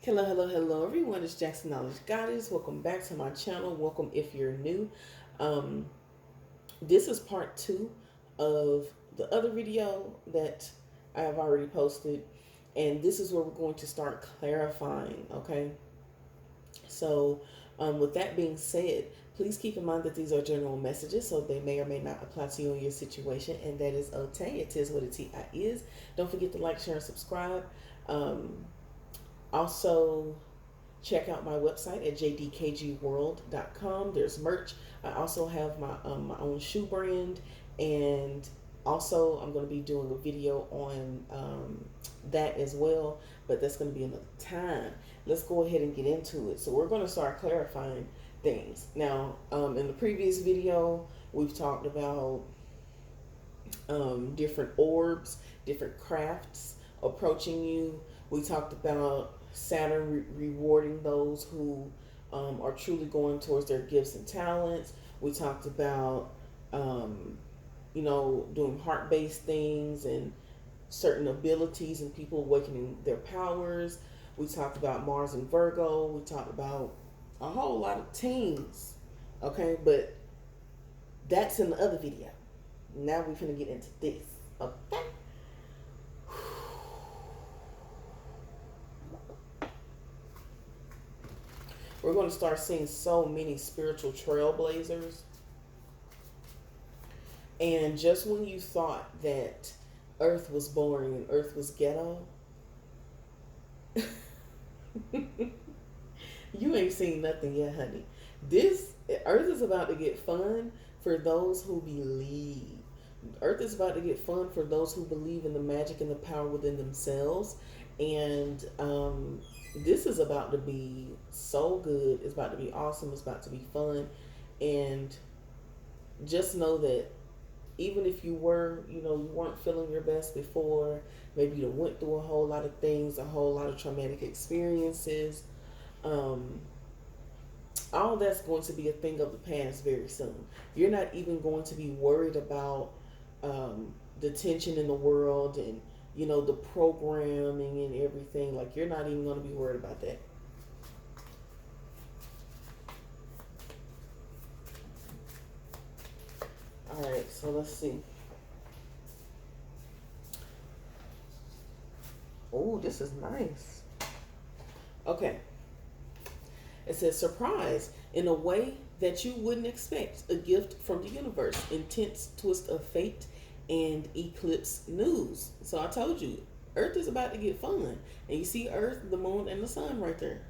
Hello, hello, hello, everyone. It's JaxDaGoddess. Welcome back to my channel. Welcome if you're new. Um, this is part two of the other video that I have already posted, and this is where we're going to start clarifying. Okay. So, with that being said, please keep in mind that these are general messages, so they may or may not apply to you and your situation, and that is okay. It is what it is. Don't forget to like, share, and subscribe. Also, check out my website at JDKGWORLD.com. There's merch. I also have my own shoe brand, and also I'm going to be doing a video on that as well, but that's going to be another time. Let's go ahead and get into it. So we're going to start clarifying things. Now, in the previous video, we've talked about different orbs, different crafts approaching you. We talked about Saturn rewarding those who are truly going towards their gifts and talents. We talked about, doing heart-based things and certain abilities and people awakening their powers. We talked about Mars and Virgo. We talked about a whole lot of things. Okay, but that's in the other video. Now we're going to get into this. Okay. We're going to start seeing so many spiritual trailblazers. And just when you thought that Earth was boring and Earth was ghetto, you ain't seen nothing yet, honey. This Earth is about to get fun for those who believe. Earth is about to get fun for those who believe in the magic and the power within themselves. And this is about to be so good. It's about to be awesome. It's about to be fun. And just know that even if you were, you weren't feeling your best before, maybe you went through a whole lot of things, a whole lot of traumatic experiences, all that's going to be a thing of the past very soon. You're not even going to be worried about the tension in the world and the programming and everything. Like, you're not even going to be worried about that. All right, so let's see. Oh, this is nice. Okay. It says, surprise in a way that you wouldn't expect. A gift from the universe. Intense twist of fate and eclipse news. So I told you, Earth is about to get fun. And you see Earth, the moon, and the sun right there.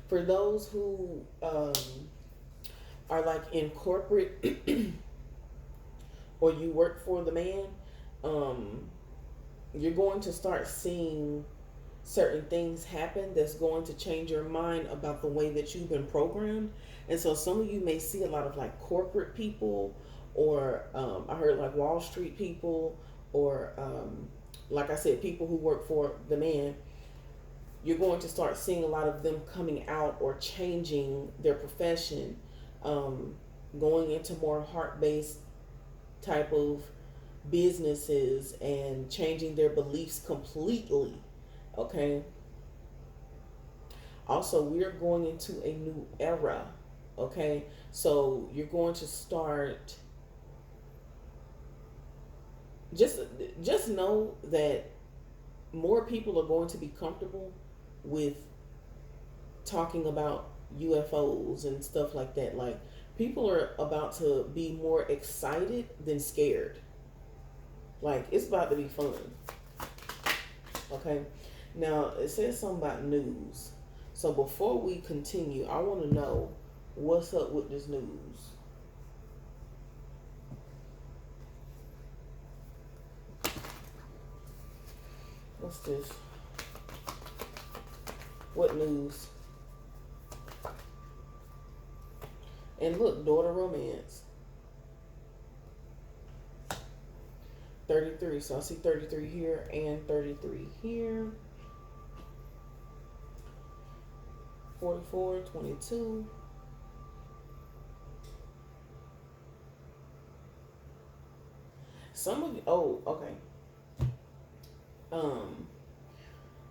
For those who are like in corporate or you work for the man, you're going to start seeing certain things happen that's going to change your mind about the way that you've been programmed. And so some of you may see a lot of like corporate people, or I heard like Wall Street people, or like I said, people who work for the man. You're going to start seeing a lot of them coming out or changing their profession, going into more heart-based type of businesses and changing their beliefs completely. Okay. Also, we're going into a new era. Okay. So you're going to start, just know that more people are going to be comfortable with talking about UFOs and stuff like that. Like, people are about to be more excited than scared. Like, it's about to be fun. Okay. Now, it says something about news. So before we continue, I want to know what's up with this news. What's this? What news? And look, daughter romance. 33. So I see 33 here and 33 here. 44, 22. Some of you, oh, okay.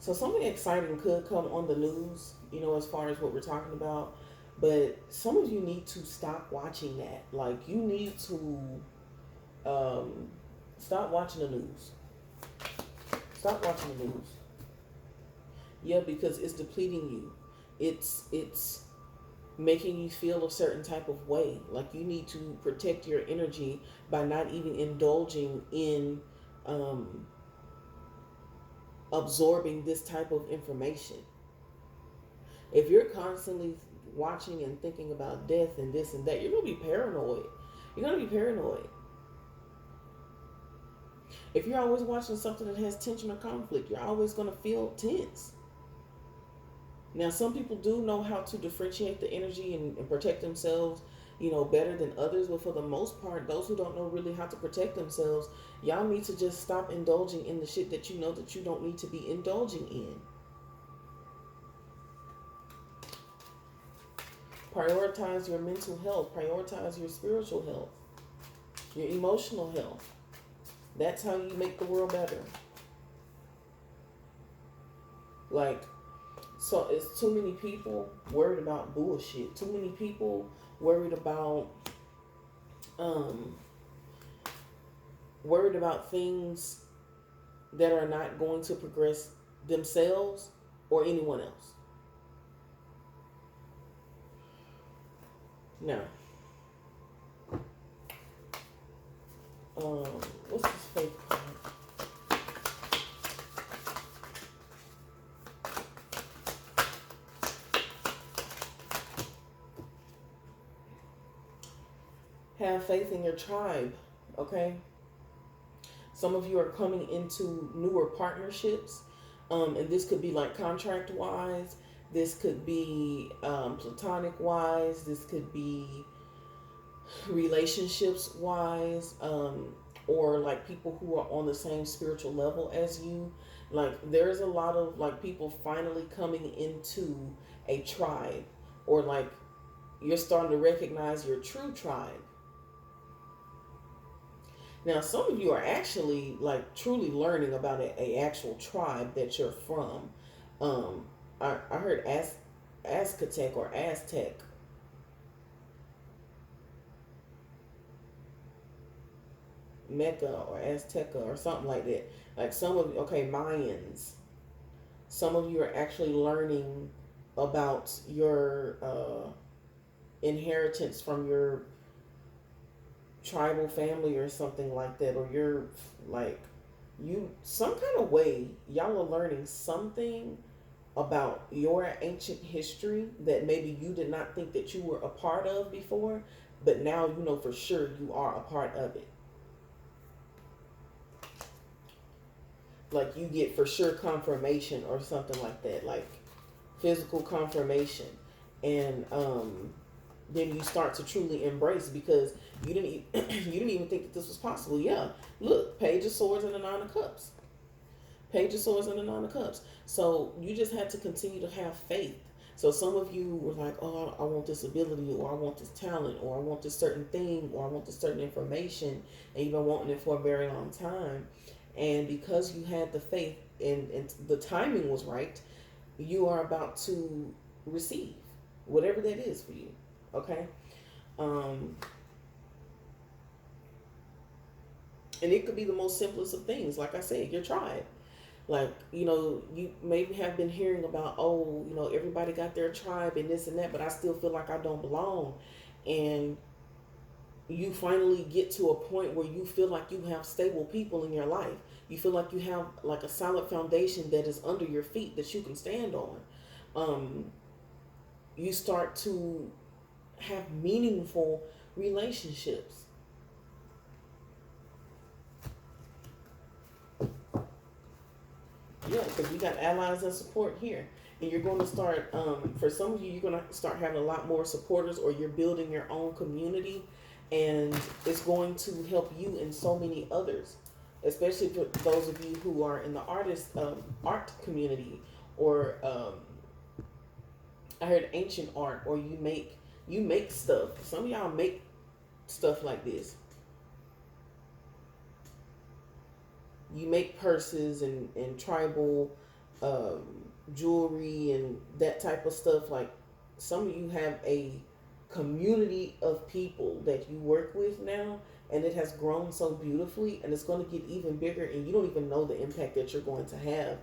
So something exciting could come on the news, as far as what we're talking about. But some of you need to stop watching that. Like, you need to um, stop watching the news. Stop watching the news. Yeah, because it's depleting you. It's making you feel a certain type of way. Like, you need to protect your energy by not even indulging in absorbing this type of information. If you're constantly watching and thinking about death and this and that, you're going to be paranoid. You're going to be paranoid. If you're always watching something that has tension or conflict, you're always going to feel tense. Now, some people do know how to differentiate the energy and protect themselves, better than others. But for the most part, those who don't know really how to protect themselves, y'all need to just stop indulging in the shit that you know that you don't need to be indulging in. Prioritize your mental health. Prioritize your spiritual health. Your emotional health. That's how you make the world better. Like, so it's too many people worried about bullshit. Too many people worried about things that are not going to progress themselves or anyone else. Now, what's this fake card? Have faith in your tribe, okay? Some of you are coming into newer partnerships, and this could be like contract-wise. This could be platonic-wise. This could be relationships-wise, or like people who are on the same spiritual level as you. Like, there's a lot of like people finally coming into a tribe, or like you're starting to recognize your true tribe. Now, some of you are actually like truly learning about a actual tribe that you're from. I heard Aztec or Aztec. Mecca or Azteca or something like that. Like some of, Mayans. Some of you are actually learning about your inheritance from your tribal family or something like that, or you're like, some kind of way y'all are learning something about your ancient history that maybe you did not think that you were a part of before, but now you know for sure you are a part of it. Like, you get for sure confirmation or something like that, like physical confirmation, and then you start to truly embrace, because you didn't even think that this was possible. Yeah, look, Page of Swords and the Nine of Cups. Page of Swords and the Nine of Cups. So you just had to continue to have faith. So some of you were like, oh, I want this ability, or I want this talent, or I want this certain thing, or I want this certain information, and you've been wanting it for a very long time. And because you had the faith and the timing was right, you are about to receive whatever that is for you. Okay? And it could be the most simplest of things. Like I said, your tribe. Like, you maybe have been hearing about, everybody got their tribe and this and that, but I still feel like I don't belong. And you finally get to a point where you feel like you have stable people in your life. You feel like you have like a solid foundation that is under your feet that you can stand on. You start to have meaningful relationships. Yeah, because we got allies and support here. And you're going to start, for some of you, you're going to start having a lot more supporters, or you're building your own community. And it's going to help you and so many others, especially for those of you who are in the art community, or I heard ancient art, or you make stuff. Some of y'all make stuff like this. You make purses and tribal jewelry and that type of stuff. Like some of you have a community of people that you work with now, and it has grown so beautifully, and it's going to get even bigger, and you don't even know the impact that you're going to have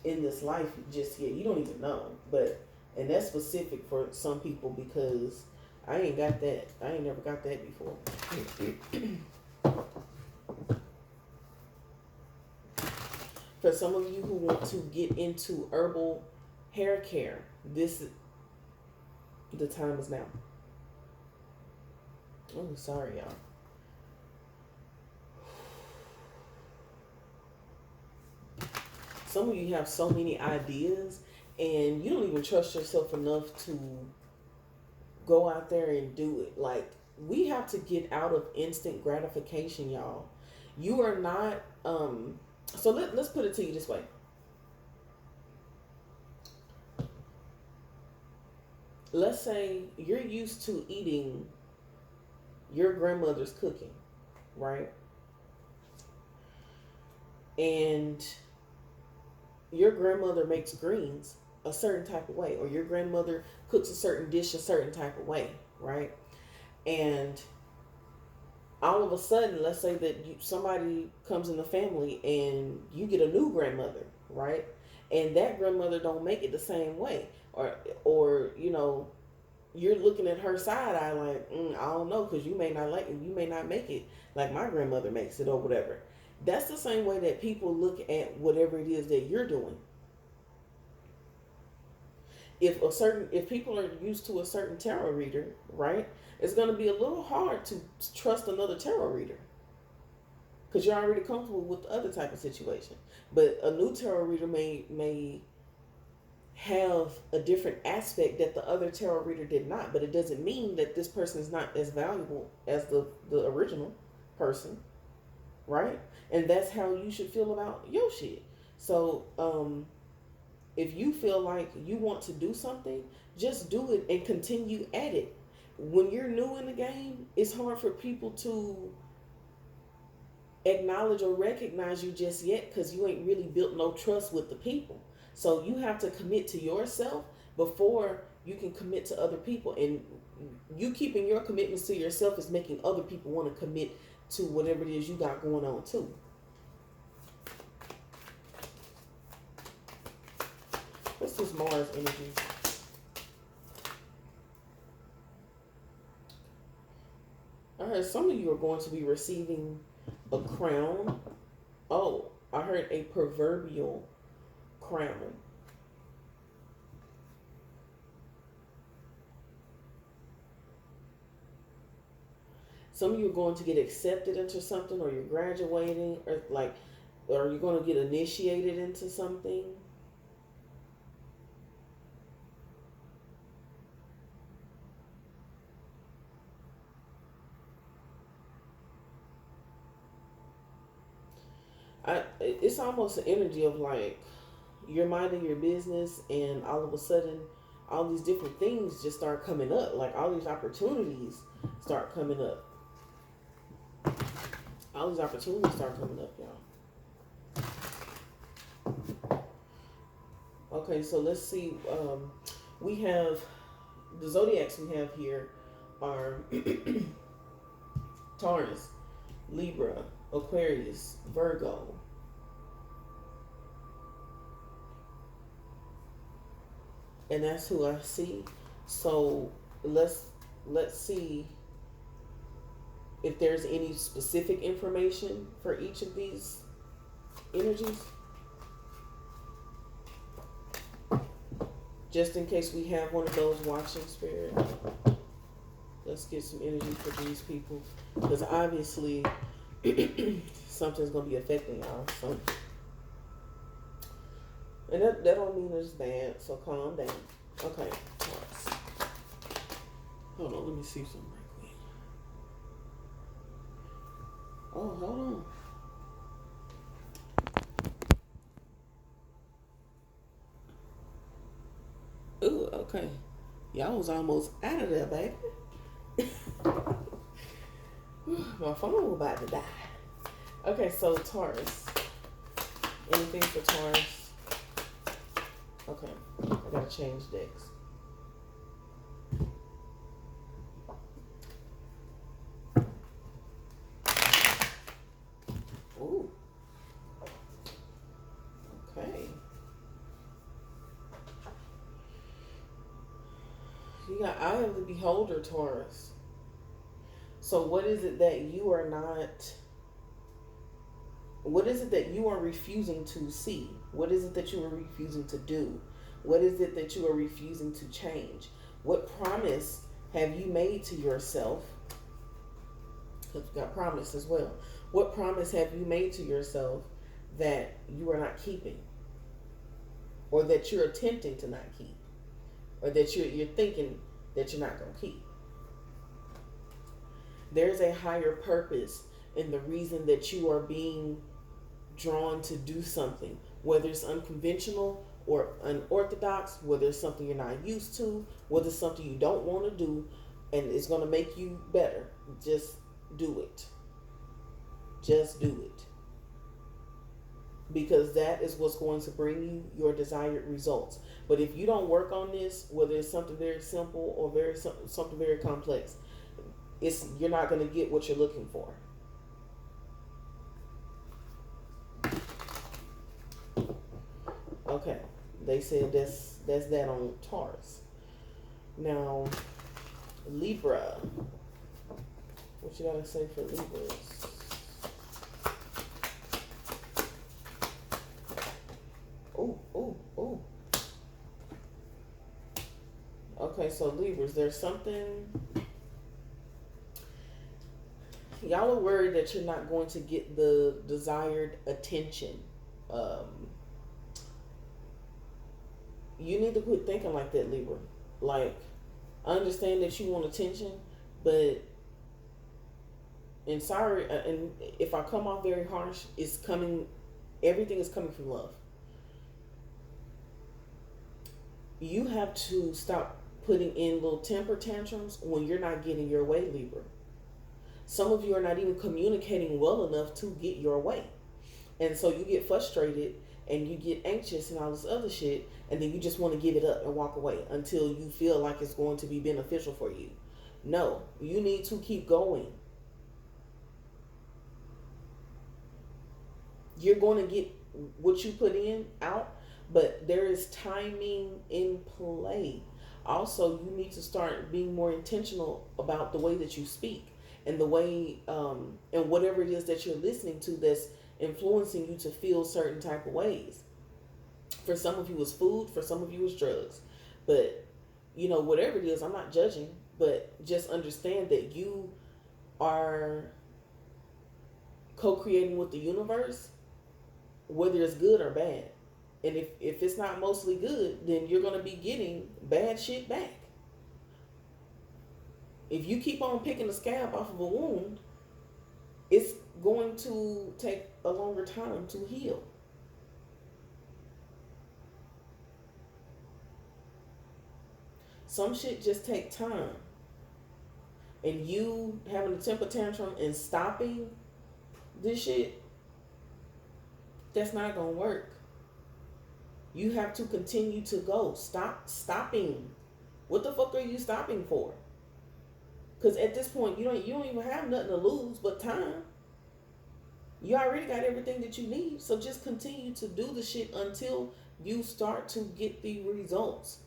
in this life just yet. You don't even know. But and that's specific for some people, because I ain't got that. I ain't never got that before. For some of you who want to get into herbal hair care, the time is now. Oh, sorry, y'all. Some of you have so many ideas, and you don't even trust yourself enough to go out there and do it. Like, we have to get out of instant gratification, y'all. You are not, so let's put it to you this way. Let's say you're used to eating your grandmother's cooking, right? And your grandmother makes greens a certain type of way, or your grandmother cooks a certain dish a certain type of way, right? And all of a sudden, let's say that somebody comes in the family and you get a new grandmother, right? And that grandmother don't make it the same way, or you know, you're looking at her side eye like, I don't know, because you may not like it, you may not make it like my grandmother makes it, or whatever. That's the same way that people look at whatever it is that you're doing. If people are used to a certain tarot reader, right, it's going to be a little hard to trust another tarot reader, because you're already comfortable with the other type of situation. But a new tarot reader may have a different aspect that the other tarot reader did not, but it doesn't mean that this person is not as valuable as the original person, right? And that's how you should feel about your shit. So if you feel like you want to do something, just do it and continue at it. When you're new in the game, it's hard for people to acknowledge or recognize you just yet, because you ain't really built no trust with the people. So you have to commit to yourself before you can commit to other people. And you keeping your commitments to yourself is making other people want to commit to whatever it is you got going on too. What's this Mars energy? I heard some of you are going to be receiving a crown. Oh, I heard a proverbial crown. Some of you are going to get accepted into something, or you're graduating, or you're going to get initiated into something. It's almost an energy of like you're minding your business, and all of a sudden all these different things just start coming up. Like all these opportunities start coming up. All these opportunities start coming up, y'all. Okay, so let's see. We have the zodiacs we have here are Taurus, Libra, Aquarius, Virgo. And that's who I see. So let's see if there's any specific information for each of these energies. Just in case we have one of those watching spirit. Let's get some energy for these people. Because obviously something's going to be affecting y'all. So. And that don't mean it's bad, so calm down. Okay. Hold on, let me see something right quick. Oh, hold on. Ooh, okay. Y'all was almost out of there, baby. My phone was about to die. Okay, so Taurus. Anything for Taurus? Okay, I gotta change decks. Ooh. Okay. You got Eye of the Beholder, Taurus. So what is it that you are not, what is it that you are refusing to see? What is it that you are refusing to do? What is it that you are refusing to change? What promise have you made to yourself? Because you got promise as well. What promise have you made to yourself that you are not keeping? Or that you're attempting to not keep? Or that you're thinking that you're not going to keep? There's a higher purpose in the reason that you are being drawn to do something, whether it's unconventional or unorthodox, whether it's something you're not used to, whether it's something you don't want to do and it's going to make you better. Just do it. Just do it. Because that is what's going to bring you your desired results. But if you don't work on this, whether it's something very simple or something very complex, you're not going to get what you're looking for. Okay, they said that's that on Taurus. Now, Libra. What you gotta say for Libras? Oh. Okay, so Libras, there's something. Y'all are worried that you're not going to get the desired attention. You need to quit thinking like that, Libra. Like, I understand that you want attention, but and sorry, and if I come off very harsh, everything is coming from love. You have to stop putting in little temper tantrums when you're not getting your way, Libra. Some of you are not even communicating well enough to get your way. And so you get frustrated and you get anxious and all this other shit, and then you just want to give it up and walk away until you feel like it's going to be beneficial for you. No, you need to keep going. You're going to get what you put in out, but there is timing in play. Also, you need to start being more intentional about the way that you speak and the way and whatever it is that you're listening to that's influencing you to feel certain type of ways. For some of you it's food, for some of you it's drugs. But whatever it is, I'm not judging, but just understand that you are co-creating with the universe, whether it's good or bad. And if it's not mostly good, then you're going to be getting bad shit back. If you keep on picking the scab off of a wound, it's going to take a longer time to heal. Some shit just take time. And you having a temper tantrum and stopping this shit, that's not going to work. You have to continue to go. Stop stopping. What the fuck are you stopping for? Because at this point, you don't even have nothing to lose but time. You already got everything that you need. So just continue to do the shit until you start to get the results.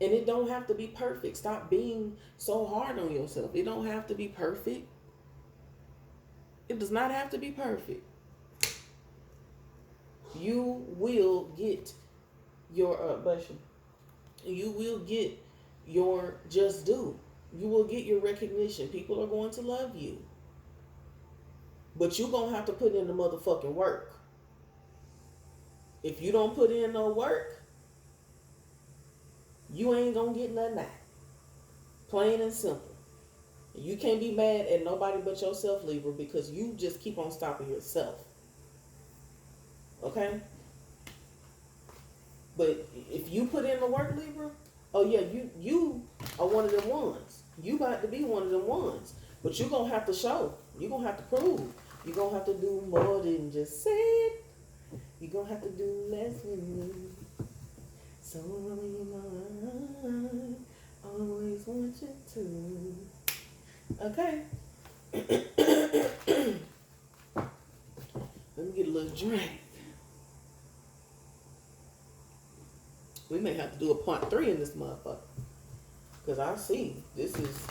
And it don't have to be perfect. Stop being so hard on yourself. It don't have to be perfect. It does not have to be perfect. You will get your you will get your just due. You will get your recognition. People are going to love you. But you're going to have to put in the motherfucking work. If you don't put in no work, you ain't going to get nothing out. Plain and simple. You can't be mad at nobody but yourself, Libra, because you just keep on stopping yourself. Okay? But if you put in the work, Libra, oh yeah, you are one of them ones. You about to be one of them ones. But you're going to have to show. You're going to have to prove. You're going to have to do more than just say it. You're gonna have to do less with me. So you know I always want you to. Okay. Let me get a little drink. We may have to do a part 3 in this motherfucker. Because I see, this is,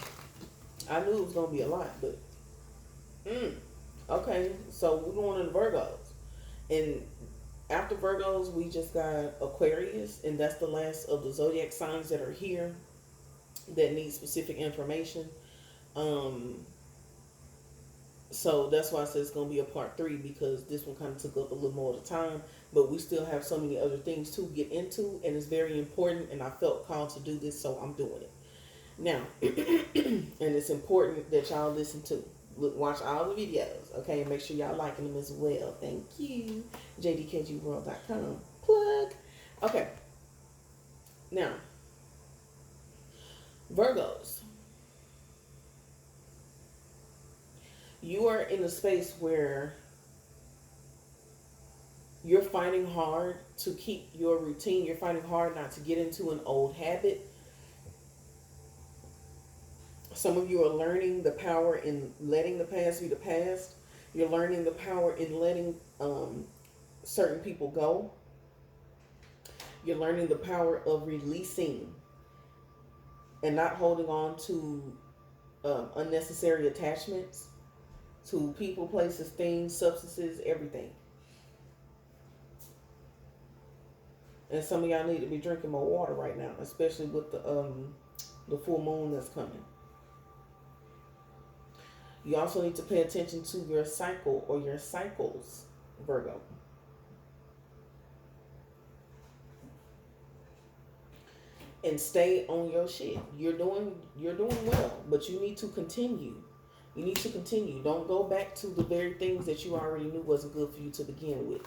I knew it was going to be a lot, but, okay, so we're going to the Virgos. And after Virgos, we just got Aquarius, and that's the last of the zodiac signs that are here that need specific information. So that's why I said it's going to be a part 3, because this one kind of took up a little more of the time, but we still have so many other things to get into, and it's very important, and I felt called to do this, so I'm doing it. Now, and it's important that y'all listen to. Watch all the videos, okay? And make sure y'all liking them as well. Thank you. JDKGWORLD.com. Plug. Okay. Now, Virgos. You are in a space where you're fighting hard to keep your routine. You're fighting hard not to get into an old habit. Some of you are learning the power in letting the past be the past. You're learning the power in letting certain people go. You're learning the power of releasing and not holding on to unnecessary attachments to people, places, things, substances, everything. And some of y'all need to be drinking more water right now, especially with the full moon that's coming. You also need to pay attention to your cycle or your cycles, Virgo. And stay on your shit. You're doing well, but you need to continue. You need to continue. Don't go back to the very things that you already knew wasn't good for you to begin with.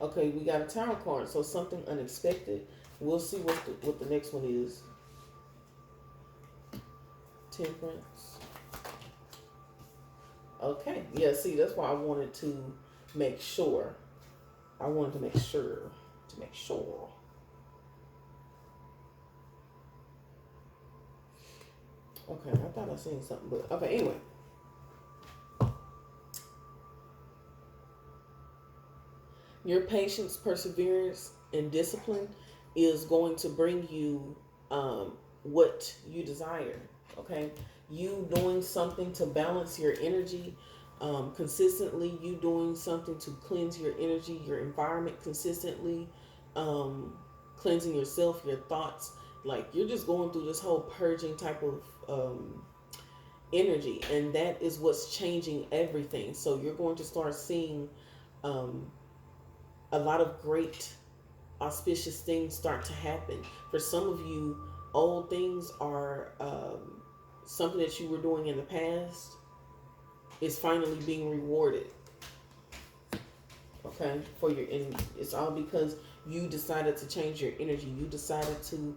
Okay, we got a tarot card, so something unexpected. We'll see what the next one is. Temperance. Okay, yeah, see, that's why I wanted to make sure. I wanted to make sure. Okay, I thought I seen something, but okay, anyway. Your patience, perseverance, and discipline is going to bring you what you desire, okay? You doing something to balance your energy consistently, you doing something to cleanse your energy, your environment consistently, cleansing yourself, your thoughts. Like, you're just going through this whole purging type of energy, and that is what's changing everything. So you're going to start seeing a lot of great auspicious things start to happen. For some of you, old things are something that you were doing in the past is finally being rewarded. Okay, for your, and it's all because you decided to change your energy. You decided to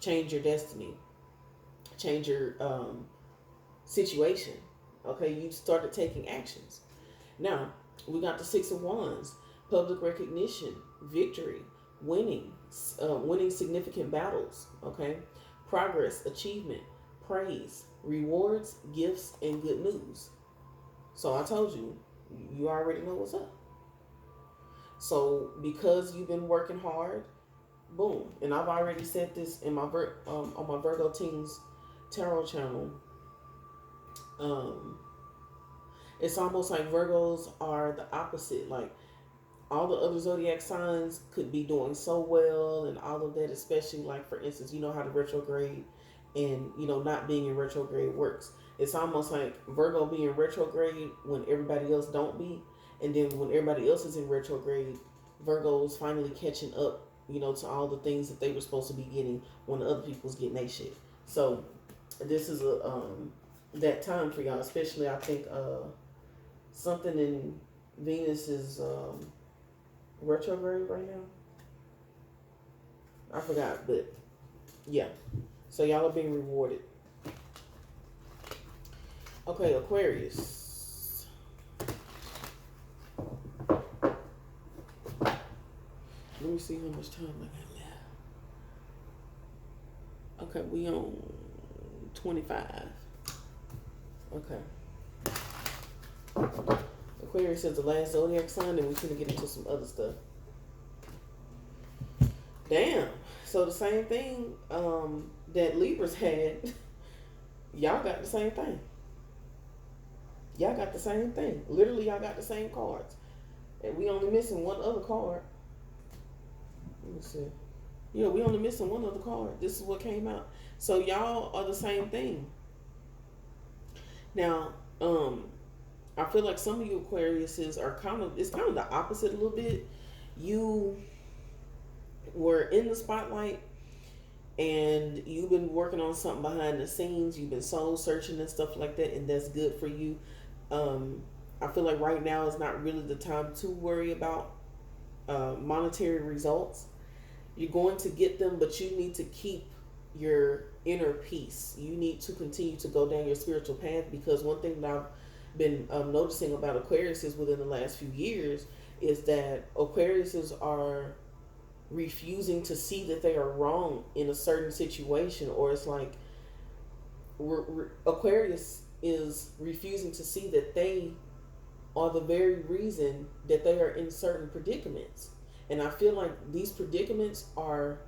change your destiny, change your situation. Okay, you started taking actions. Now we got the Six of Wands, public recognition, victory, winning significant battles. Okay, progress, achievement, praise, rewards, gifts, and good news. So I told you, you already know what's up. So because you've been working hard, boom. And I've already said this in my on my Virgo Teens Tarot channel. It's almost like Virgos are the opposite. Like, all the other zodiac signs could be doing so well and all of that, especially like, for instance, you know how the retrograde and, you know, not being in retrograde works. It's almost like Virgo being retrograde when everybody else don't be. And then when everybody else is in retrograde, Virgo's finally catching up, you know, to all the things that they were supposed to be getting when the other people's getting their shit. So this is that time for y'all, especially I think something in Venus is retrograde right now. I forgot, but yeah. So y'all are being rewarded. Okay, Aquarius. me see how much time I got left. Okay, we on 25. Okay. Aquarius is the last zodiac sign, and we're going to get into some other stuff. Damn. So the same thing that Libras had, y'all got the same thing. Y'all got the same thing. Literally, y'all got the same cards. And we only missing one other card. Let me see. Yeah, we only missing one other card. This is what came out. So y'all are the same thing. Now, I feel like some of you Aquariuses are it's kind of the opposite a little bit. You were in the spotlight and you've been working on something behind the scenes. You've been soul searching and stuff like that, and that's good for you. I feel like right now is not really the time to worry about monetary results. You're going to get them, but you need to keep your inner peace. You need to continue to go down your spiritual path, because one thing that I've been noticing about Aquariuses within the last few years is that Aquariuses are refusing to see that they are wrong in a certain situation, or it's like Aquarius is refusing to see that they are the very reason that they are in certain predicaments. And I feel like these predicaments are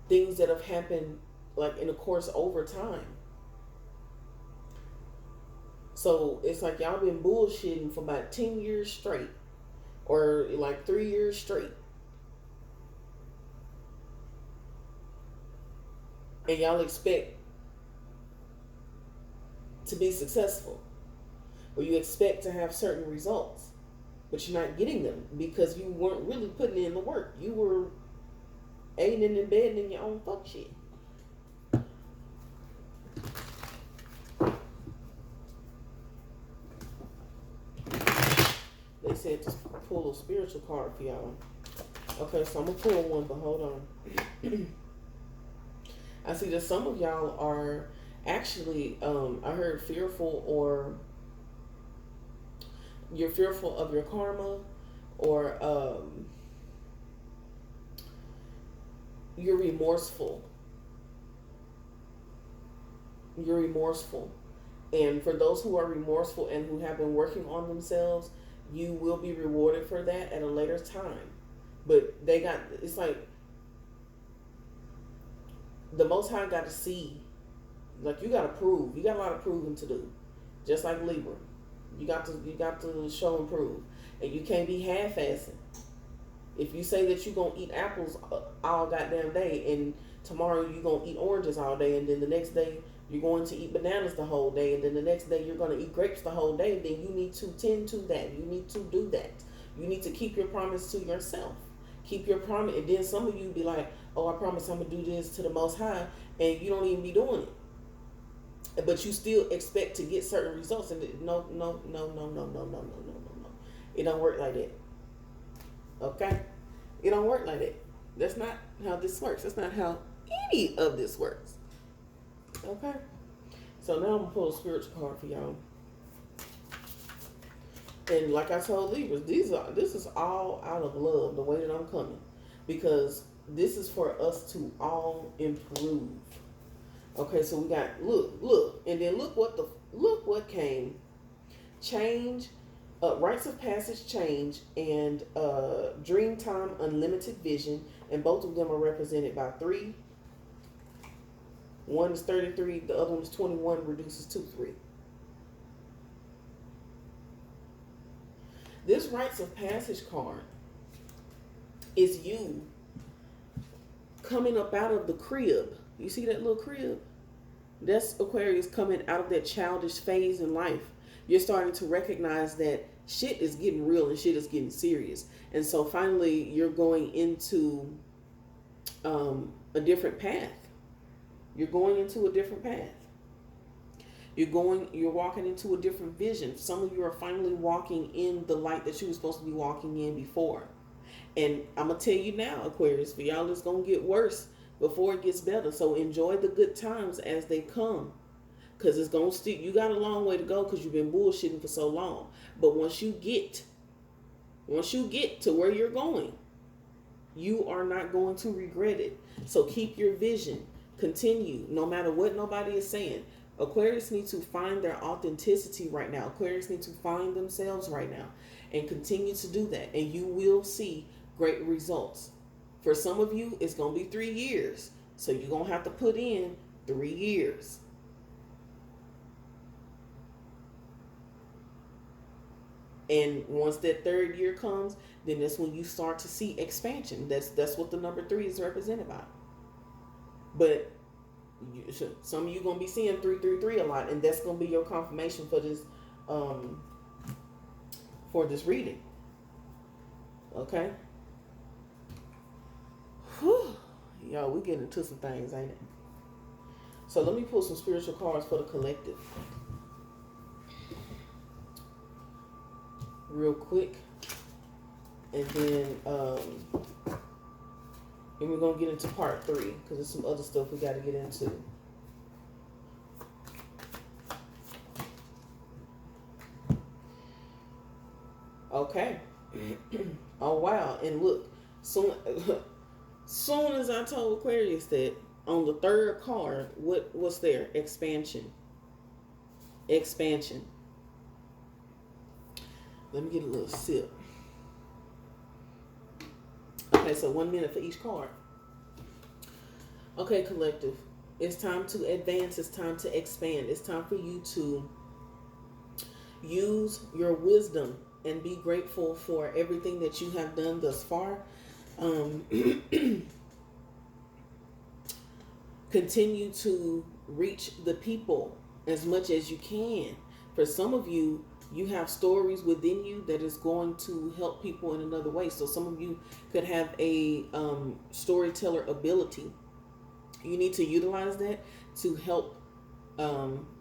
things that have happened like in a course over time. So it's like y'all been bullshitting for about 10 years straight, or like 3 years straight. And y'all expect to be successful, or you expect to have certain results, but you're not getting them because you weren't really putting in the work. You were aiding and abetting in your own fuck shit. They said to pull a spiritual card for y'all. Okay, so I'm gonna pull one, but hold on. I see that some of y'all are actually, I heard fearful, or you're fearful of your karma, or you're remorseful. You're remorseful. And for those who are remorseful and who have been working on themselves, you will be rewarded for that at a later time. But it's like the Most High got to see, like you got to prove. You got a lot of proving to do. Just like Libra. You got to show and prove. And you can't be half-assing. If you say that you're going to eat apples all goddamn day, and tomorrow you're going to eat oranges all day, and then the next day you're going to eat bananas the whole day, and then the next day you're going to eat grapes the whole day, then you need to tend to that. You need to do that. You need to keep your promise to yourself. Keep your promise. And then some of you be like, oh, I promise I'm going to do this to the Most High, and you don't even be doing it. But you still expect to get certain results. And no. It don't work like that. Okay? It don't work like that. That's not how this works. That's not how any of this works. Okay? So now I'm going to pull a spiritual card for y'all. And like I told Libras, this is all out of love, the way that I'm coming. Because this is for us to all improve. Okay, so we got look, and then look what came. Change, rites of passage, change, and dream time, unlimited vision, and both of them are represented by 3. One is 33, the other one is 21, reduces to 3. This rites of passage card is you coming up out of the crib. You see that little crib? That's Aquarius coming out of that childish phase in life. You're starting to recognize that shit is getting real and shit is getting serious. And so finally you're going into a different path. You're going into a different path. You're walking into a different vision. Some of you are finally walking in the light that you were supposed to be walking in before. And I'm going to tell you now, Aquarius, for y'all it's going to get worse before it gets better. So enjoy the good times as they come. Because it's going to you got a long way to go because you've been bullshitting for so long. But once you get to where you're going, You are not going to regret it. So keep your vision. Continue, no matter what nobody is saying. Aquarius need to find their authenticity right now. Aquarius need to find themselves right now and continue to do that. And you will see great results. For some of you, it's going to be 3 years. So you're going to have to put in 3 years. And once that 3rd year comes, then that's when you start to see expansion. That's what the number 3 is represented by. But some of you going to be seeing 333 a lot, and that's going to be your confirmation for this reading. Okay? Whew. Y'all, we getting into some things, ain't it? So let me pull some spiritual cards for the collective. Real quick. And then and we're going to get into part 3 because there's some other stuff we got to get into. Okay. Oh, wow. And look, soon as I told Aquarius that on the 3rd card, what's there? Expansion. Expansion. Let me get a little sip. Okay, so 1 minute for each card. Okay, collective. It's time to advance. It's time to expand. It's time for you to use your wisdom and be grateful for everything that you have done thus far. Continue to reach the people as much as you can. For some of you, you have stories within you that is going to help people in another way. So some of you could have a storyteller ability. You need to utilize that to help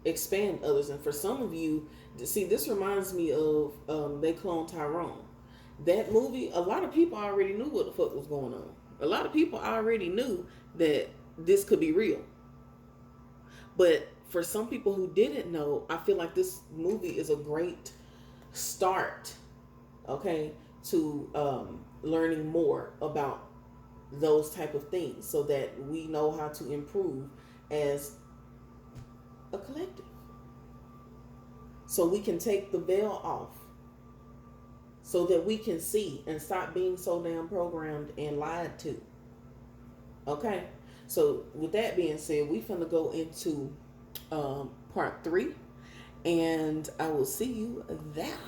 expand others. And for some of you, see, this reminds me of They Cloned Tyrone. That movie, a lot of people already knew what the fuck was going on. A lot of people already knew that this could be real. But for some people who didn't know, I feel like this movie is a great start, okay, to learning more about those type of things so that we know how to improve as a collective. So we can take the veil off so that we can see and stop being so damn programmed and lied to. Okay? So with that being said, we finna go into part 3, and I will see you there.